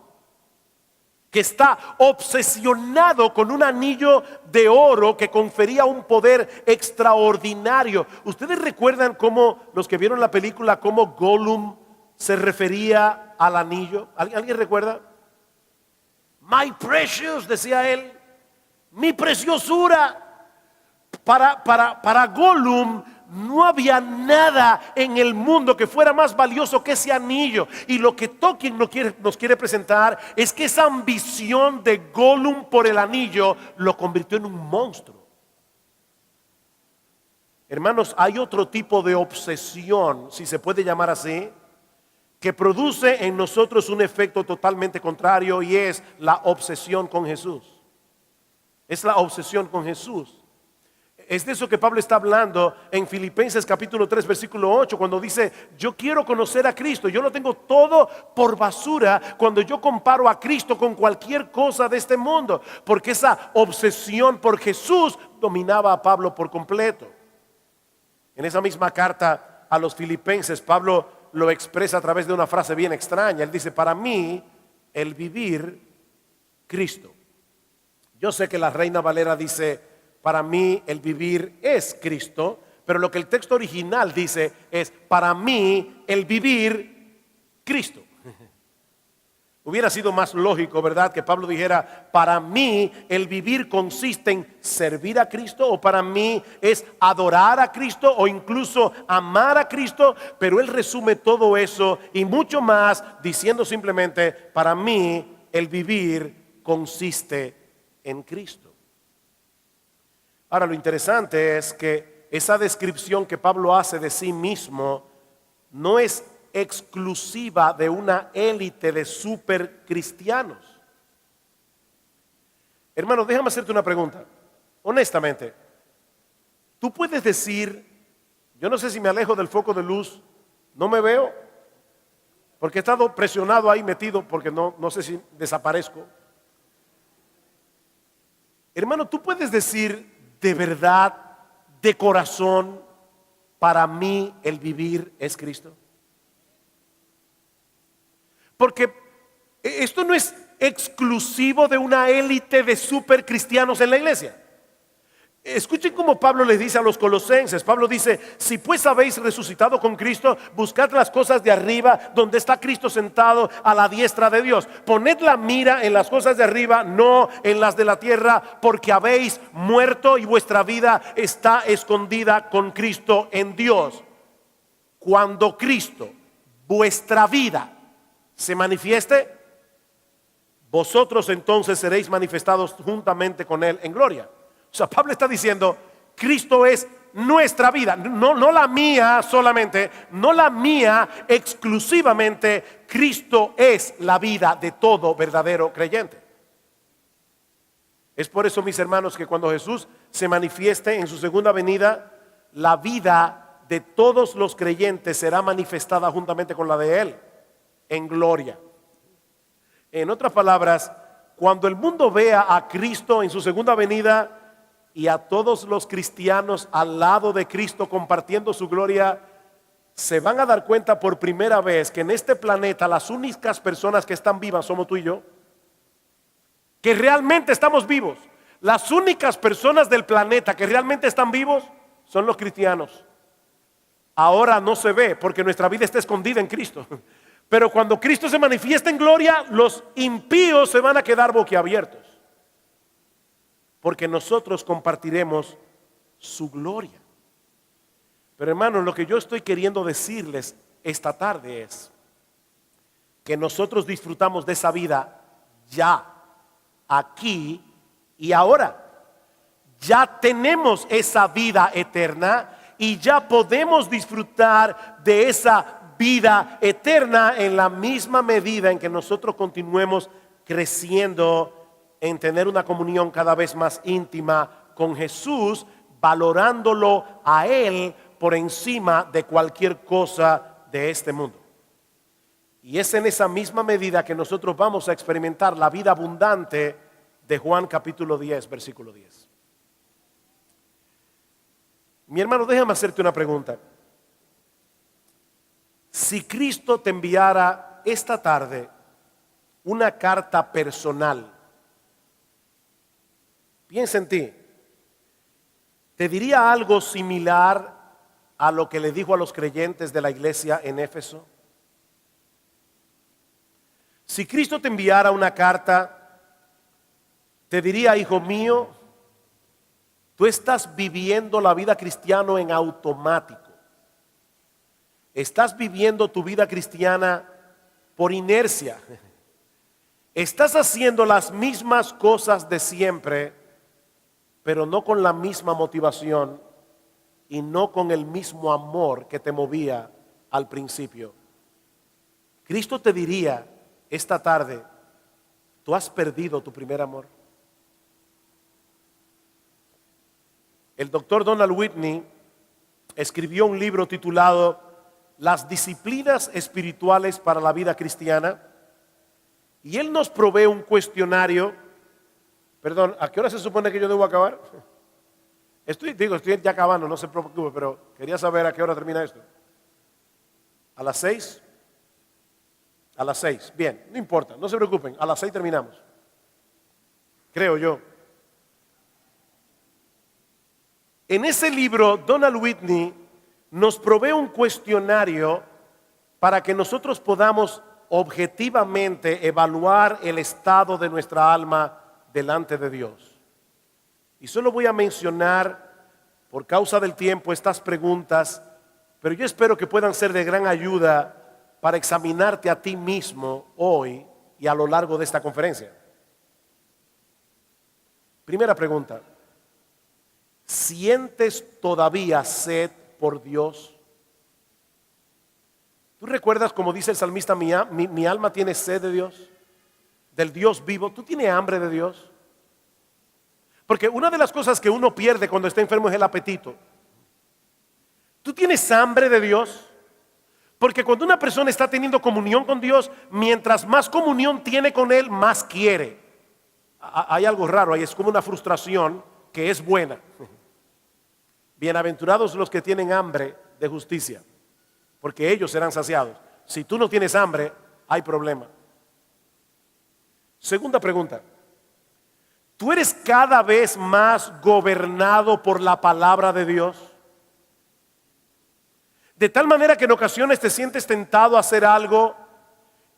que está obsesionado con un anillo de oro que confería un poder extraordinario. ¿Ustedes recuerdan cómo, los que vieron la película, cómo Gollum se refería al anillo? ¿Alguien recuerda? My precious, decía él, mi preciosura. Para Gollum no había nada en el mundo que fuera más valioso que ese anillo. Y lo que Tolkien nos quiere presentar es que esa ambición de Gollum por el anillo lo convirtió en un monstruo. Hermanos, hay otro tipo de obsesión, si se puede llamar así, que produce en nosotros un efecto totalmente contrario, y es la obsesión con Jesús. Es la obsesión con Jesús. Es de eso que Pablo está hablando en Filipenses capítulo 3 versículo 8, cuando dice: yo quiero conocer a Cristo, yo lo tengo todo por basura cuando yo comparo a Cristo con cualquier cosa de este mundo, porque esa obsesión por Jesús dominaba a Pablo por completo. En esa misma carta a los Filipenses, Pablo lo expresa a través de una frase bien extraña. Él dice: para mí el vivir, Cristo. Yo sé que la Reina Valera dice: para mí el vivir es Cristo, pero lo que el texto original dice es: para mí el vivir, Cristo. Hubiera sido más lógico, ¿verdad?, que Pablo dijera: para mí el vivir consiste en servir a Cristo, o para mí es adorar a Cristo, o incluso amar a Cristo. Pero él resume todo eso y mucho más diciendo simplemente: para mí el vivir consiste en Cristo. Ahora, lo interesante es que esa descripción que Pablo hace de sí mismo no es exclusiva de una élite de supercristianos. Hermano, déjame hacerte una pregunta. Honestamente, tú puedes decir: yo no sé si me alejo del foco de luz, no me veo, porque he estado presionado ahí, metido, porque no sé si desaparezco. Hermano, tú puedes decir de verdad, de corazón: para mí el vivir es Cristo. Porque esto no es exclusivo de una élite de supercristianos en la iglesia. Escuchen cómo Pablo les dice a los colosenses. Pablo dice: si pues habéis resucitado con Cristo, buscad las cosas de arriba, donde está Cristo sentado a la diestra de Dios. Poned la mira en las cosas de arriba, no en las de la tierra, porque habéis muerto y vuestra vida está escondida con Cristo en Dios. Cuando Cristo, vuestra vida, se manifieste, vosotros entonces seréis manifestados juntamente con Él en gloria. O sea, Pablo está diciendo: Cristo es nuestra vida, no la mía solamente, no la mía exclusivamente. Cristo es la vida de todo verdadero creyente. Es por eso, mis hermanos, que cuando Jesús se manifieste en su segunda venida, la vida de todos los creyentes será manifestada juntamente con la de Él en gloria. En otras palabras, cuando el mundo vea a Cristo en su segunda venida y a todos los cristianos al lado de Cristo compartiendo su gloria, se van a dar cuenta por primera vez que en este planeta las únicas personas que están vivas somos tú y yo, que realmente estamos vivos. Las únicas personas del planeta que realmente están vivos son los cristianos. Ahora no se ve porque nuestra vida está escondida en Cristo. Pero cuando Cristo se manifiesta en gloria, los impíos se van a quedar boquiabiertos. Porque nosotros compartiremos su gloria. Pero hermanos, lo que yo estoy queriendo decirles esta tarde es que nosotros disfrutamos de esa vida ya, aquí y ahora. Ya tenemos esa vida eterna y ya podemos disfrutar de esa vida eterna en la misma medida en que nosotros continuemos creciendo en tener una comunión cada vez más íntima con Jesús, valorándolo a Él por encima de cualquier cosa de este mundo. Y es en esa misma medida que nosotros vamos a experimentar la vida abundante de Juan capítulo 10, versículo 10. Mi hermano, déjame hacerte una pregunta. Si Cristo te enviara esta tarde una carta personal, piensa en ti, ¿te diría algo similar a lo que le dijo a los creyentes de la iglesia en Éfeso? Si Cristo te enviara una carta, te diría: hijo mío, tú estás viviendo la vida cristiana en automático. Estás viviendo tu vida cristiana por inercia. Estás haciendo las mismas cosas de siempre, pero no con la misma motivación y no con el mismo amor que te movía al principio. Cristo te diría esta tarde: tú has perdido tu primer amor. El doctor Donald Whitney escribió un libro titulado Las disciplinas espirituales para la vida cristiana, y él nos provee un cuestionario. Perdón, ¿a qué hora se supone que yo debo acabar? Estoy ya acabando, no se preocupe, pero quería saber a qué hora termina esto. ¿A las 6? A las 6, bien, no importa, no se preocupen, a las 6 terminamos. Creo yo. En ese libro, Donald Whitney nos provee un cuestionario para que nosotros podamos objetivamente evaluar el estado de nuestra alma delante de Dios. Y solo voy a mencionar, por causa del tiempo, estas preguntas, pero yo espero que puedan ser de gran ayuda para examinarte a ti mismo hoy y a lo largo de esta conferencia. Primera pregunta: ¿sientes todavía sed por Dios? ¿Tú recuerdas como dice el salmista: mi alma tiene sed de Dios, del Dios vivo? ¿Tú tienes hambre de Dios? Porque una de las cosas que uno pierde cuando está enfermo es el apetito. ¿Tú tienes hambre de Dios? Porque cuando una persona está teniendo comunión con Dios, mientras más comunión tiene con Él, más quiere. Hay algo raro ahí, es como una frustración que es buena. Bienaventurados los que tienen hambre de justicia, porque ellos serán saciados. Si tú no tienes hambre, hay problema. Segunda pregunta: ¿tú eres cada vez más gobernado por la palabra de Dios? De tal manera que en ocasiones te sientes tentado a hacer algo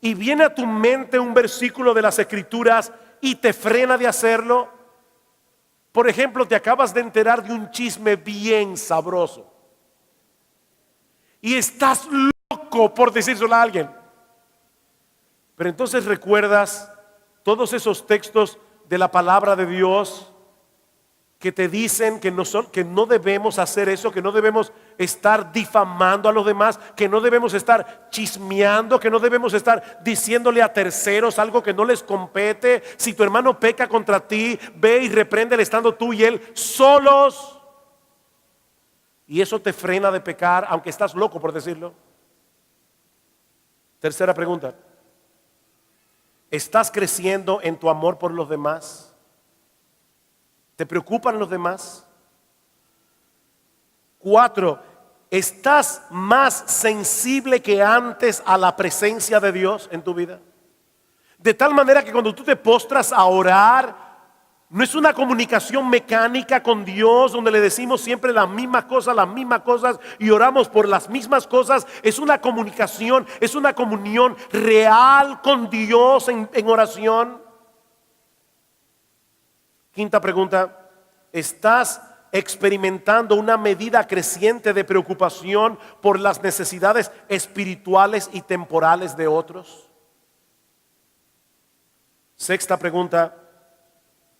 y viene a tu mente un versículo de las Escrituras y te frena de hacerlo. Por ejemplo, te acabas de enterar de un chisme bien sabroso y estás loco por decírselo a alguien. Pero entonces recuerdas todos esos textos de la palabra de Dios que te dicen que no debemos hacer eso, que no debemos estar difamando a los demás, que no debemos estar chismeando, que no debemos estar diciéndole a terceros algo que no les compete. Si tu hermano peca contra ti, ve y repréndele estando tú y él solos. Y eso te frena de pecar, aunque estás loco por decirlo. Tercera pregunta: ¿estás creciendo en tu amor por los demás? ¿Te preocupan los demás? 4, ¿estás más sensible que antes a la presencia de Dios en tu vida? De tal manera que cuando tú te postras a orar, No es una comunicación mecánica con Dios donde le decimos siempre las mismas cosas y oramos por las mismas cosas. Es una comunicación, es una comunión real con Dios en oración. Quinta pregunta: ¿estás experimentando una medida creciente de preocupación por las necesidades espirituales y temporales de otros? Sexta pregunta: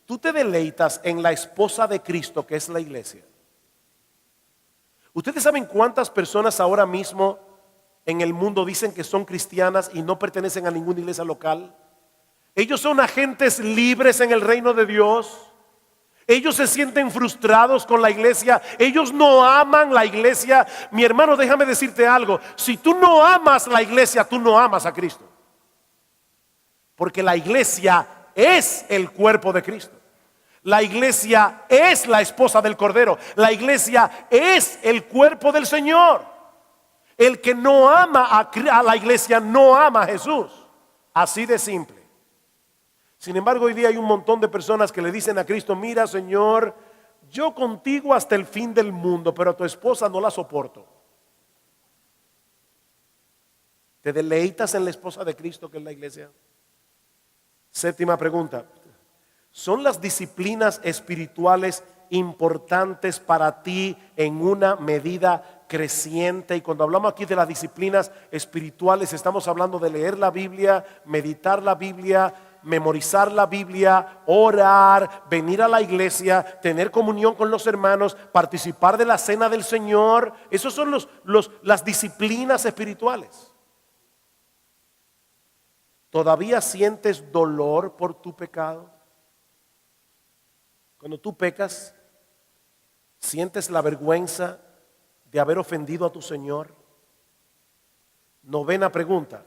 ¿tú te deleitas en la esposa de Cristo, que es la iglesia? ¿Ustedes saben cuántas personas ahora mismo en el mundo dicen que son cristianas y no pertenecen a ninguna iglesia local? Ellos son agentes libres en el reino de Dios. Ellos se sienten frustrados con la iglesia. Ellos no aman la iglesia. Mi hermano, déjame decirte algo: si tú no amas la iglesia, tú no amas a Cristo. Porque la iglesia es el cuerpo de Cristo. La iglesia es la esposa del Cordero. La iglesia es el cuerpo del Señor. El que no ama a la iglesia no ama a Jesús. Así de simple. Sin embargo, hoy día hay un montón de personas que le dicen a Cristo: mira, Señor, yo contigo hasta el fin del mundo, pero a tu esposa no la soporto. ¿Te deleitas en la esposa de Cristo, que es la iglesia? Séptima pregunta: ¿son las disciplinas espirituales importantes para ti en una medida creciente? Y cuando hablamos aquí de las disciplinas espirituales, estamos hablando de leer la Biblia, meditar la Biblia, memorizar la Biblia, orar, venir a la iglesia, tener comunión con los hermanos, participar de la cena del Señor. Esos son las disciplinas espirituales. ¿Todavía sientes dolor por tu pecado? Cuando tú pecas, ¿sientes la vergüenza de haber ofendido a tu Señor? Novena pregunta: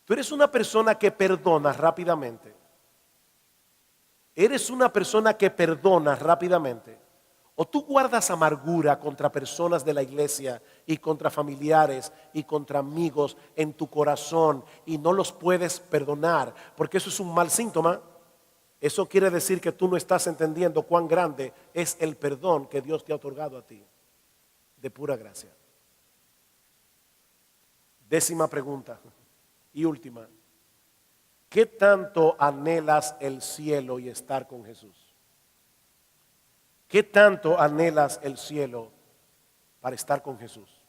¿tú eres una persona que perdona rápidamente? ¿Eres una persona que perdona rápidamente? ¿O tú guardas amargura contra personas de la iglesia y contra familiares y contra amigos en tu corazón y no los puedes perdonar? Porque eso es un mal síntoma. Eso quiere decir que tú no estás entendiendo cuán grande es el perdón que Dios te ha otorgado a ti, de pura gracia. Décima pregunta y última: ¿qué tanto anhelas el cielo y estar con Jesús? ¿Qué tanto anhelas el cielo para estar con Jesús?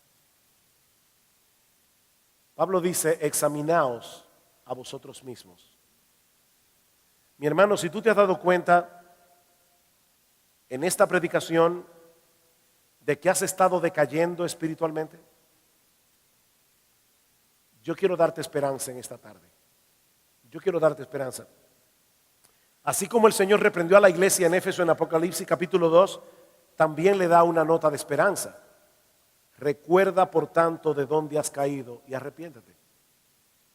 Pablo dice: examinaos a vosotros mismos. Mi hermano, si tú te has dado cuenta en esta predicación de que has estado decayendo espiritualmente, yo quiero darte esperanza en esta tarde. Yo quiero darte esperanza. Así como el Señor reprendió a la iglesia en Éfeso en Apocalipsis capítulo 2, también le da una nota de esperanza. Recuerda, por tanto, de dónde has caído y arrepiéntate.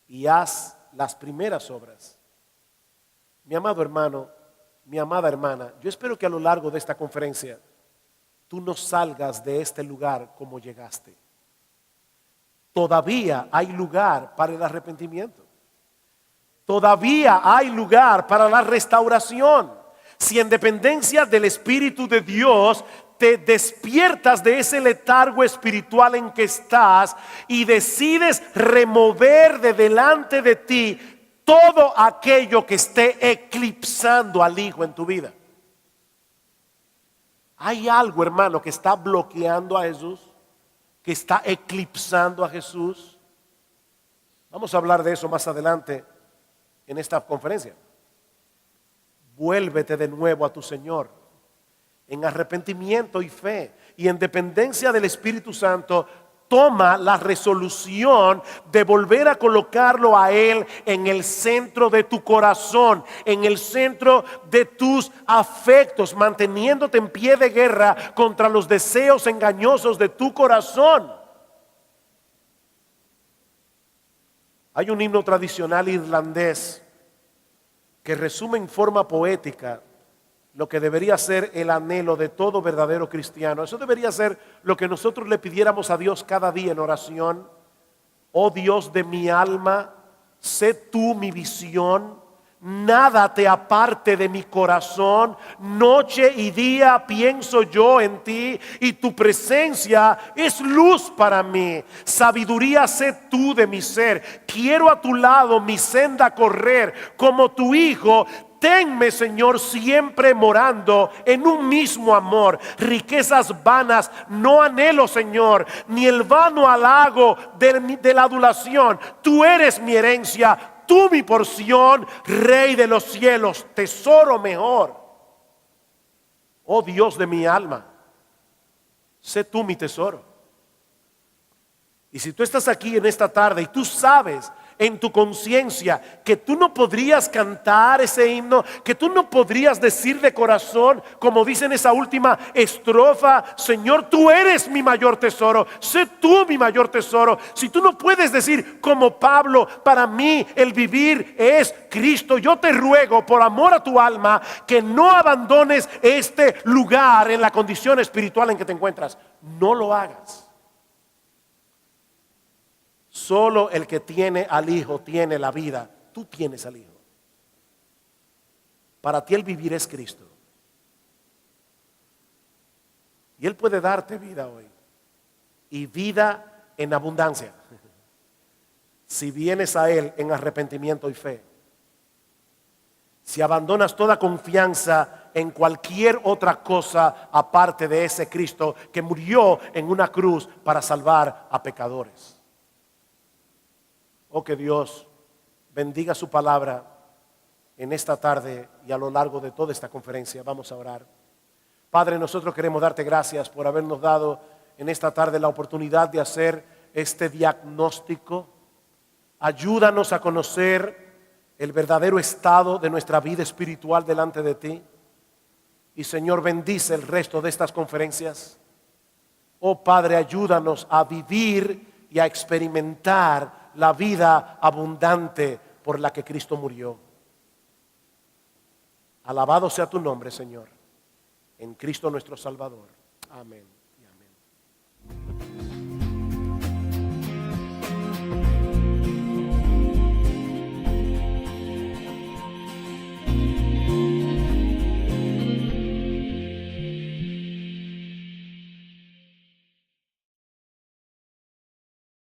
Y haz las primeras obras. Mi amado hermano, mi amada hermana, yo espero que a lo largo de esta conferencia tú no salgas de este lugar como llegaste. Todavía hay lugar para el arrepentimiento. Todavía hay lugar para la restauración. Si en dependencia del Espíritu de Dios te despiertas de ese letargo espiritual en que estás y decides remover de delante de ti todo aquello que esté eclipsando al Hijo en tu vida. Hay algo, hermano, que está bloqueando a Jesús, que está eclipsando a Jesús. Vamos a hablar de eso más adelante en esta conferencia. Vuélvete de nuevo a tu Señor en arrepentimiento y fe, y en dependencia del Espíritu Santo toma la resolución de volver a colocarlo a Él en el centro de tu corazón, en el centro de tus afectos, manteniéndote en pie de guerra contra los deseos engañosos de tu corazón. Hay un himno tradicional irlandés que resume en forma poética lo que debería ser el anhelo de todo verdadero cristiano. Eso debería ser lo que nosotros le pidiéramos a Dios cada día en oración. Oh Dios de mi alma, sé tú mi visión, nada te aparte de mi corazón. Noche y día pienso yo en ti, y tu presencia es luz para mí. Sabiduría sé tú de mi ser. Quiero a tu lado mi senda correr, como tu hijo. Tenme, Señor, siempre morando en un mismo amor. Riquezas vanas no anhelo, Señor, ni el vano halago de la adulación. Tú eres mi herencia, tú mi porción, Rey de los cielos, tesoro mejor. Oh Dios de mi alma, sé tú mi tesoro. Y si tú estás aquí en esta tarde y tú sabes en tu conciencia que tú no podrías cantar ese himno, que tú no podrías decir de corazón, como dice en esa última estrofa: Señor, tú eres mi mayor tesoro, sé tú mi mayor tesoro. Si tú no puedes decir como Pablo: para mí el vivir es Cristo, yo te ruego por amor a tu alma que no abandones este lugar en la condición espiritual en que te encuentras. No lo hagas. Solo el que tiene al Hijo tiene la vida. Tú tienes al Hijo. Para ti el vivir es Cristo. Y Él puede darte vida hoy. Y vida en abundancia. Si vienes a Él en arrepentimiento y fe. Si abandonas toda confianza en cualquier otra cosa aparte de ese Cristo que murió en una cruz para salvar a pecadores. Oh, que Dios bendiga su palabra en esta tarde y a lo largo de toda esta conferencia. Vamos a orar. Padre, nosotros queremos darte gracias por habernos dado en esta tarde la oportunidad de hacer este diagnóstico. Ayúdanos a conocer el verdadero estado de nuestra vida espiritual delante de ti. Y Señor, bendice el resto de estas conferencias. Oh Padre, ayúdanos a vivir y a experimentar la vida abundante por la que Cristo murió. Alabado sea tu nombre, Señor, en Cristo nuestro Salvador. Amén y amén.